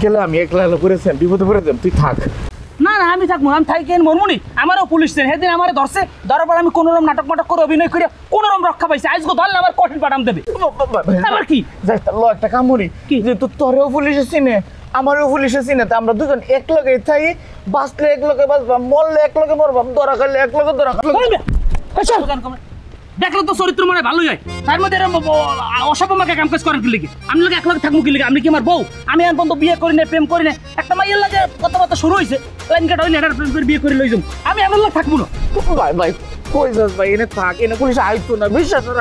গেলে আমি একলা করেছেন, বিপদে পড়ে দেন, তুই থাক। না না আমি থাকবো, আমি থাকি কেন মরমুনি? আমারও পুলিশ চেন, সেদিন আমার ধরছে, ধরার পর আমি কোনোরকম নাটক করে অভিনয় করে কোনোরকম রক্ষা পাইছি। আজকে ধরলে আমার কঠিন পাঠাম দেবে। আবার কি একটা কামড়ি কি যে তোরেও পুলিশের সিনে আমারও পুলিশের সিনে, তা আমরা দুজন এক লগে থাই, বাঁচলে এক লগে বাঁচবাম, মরলে এক লগে মরবাম, ধরা খাইলে এক লগে ধরা। দেখলে তো চরিত্র মানে ভালোই হয়, তার মধ্যে অসভ্যমাকে কাম কাজ করেন কি লিখে? আমি লোক এক লগে থাকবো কি লিখে? আমি কি আমার বউ? আমি এখন পর্যন্ত বিয়ে করি না, প্রেম করি না। একটা মাইয়ের লাগে কথাবার্তা শুরু হয়েছে, লাইন কাটা হইলে প্রেম করে বিয়ে করে লই যাম। আমি আমার লোক থাকবো না। ভাই কই যাস ভাই? এনে থাক, এনে পুলিশ আইতো না, বিশ্বাস করে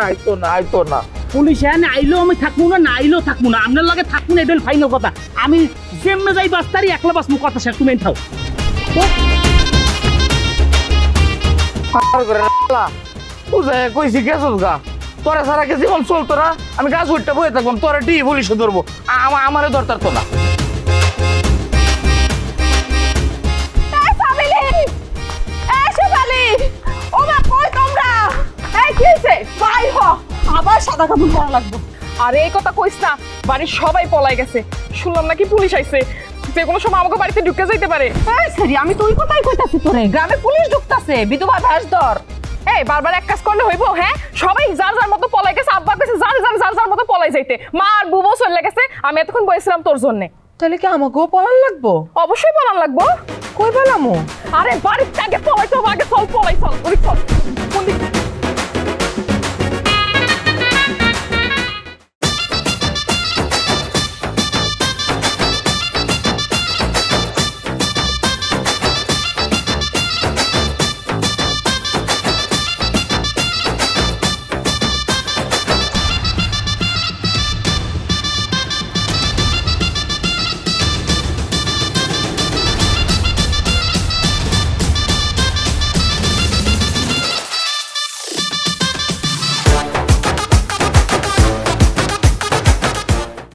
আইতো না। পুলিশ এনে আইলেও আমি থাকবো না, না আইলেও থাকবো না। আপনার লাগে থাকবো না, এটা ফাইনাল কথা। আমি যেমনে যাই বাস্তারি একলা বাসমু, কথা শেষ। তুমি থাও কইছি গেছস গা, তোরা সারা কে জীবন চলতো না। আমি গাছ উঠতে বয়ে থাকবাম, তোরা ডি পুলিশে ধরবো, আমারে ধরতার তো না। আবার সাদা কাপড় পরা লাগবে। আরে এই কথা কইস না, বাড়ির সবাই পলাই গেছে। শুনলাম নাকি পুলিশ আইছে, যে কোনো সময় আমাকে বাড়িতে ঢুকে যাইতে পারে। আমি তো ওই কথাই কইতাছি তোরে, গ্রামে পুলিশ ঢুকতাছে, বিধবা ভ্যাস ধর। এই বারবার এক কাজ করলে হইব? হ্যাঁ, সবাই যার যার মতো পলাই গেছে। আব্বা কইছে যার যার মতো পলাই যাইতে। মা আর বুবো চলে গেছে। আমি এতক্ষণ বসেছিলাম তোর জন্য। তাহলে কি আমাকেও পলান লাগবো? অবশ্যই পলান লাগবো। কই পলামু? আরে বাড়ির থেকে পলাই তো আগে চল, পলাই চল, চল। কোন দিকে?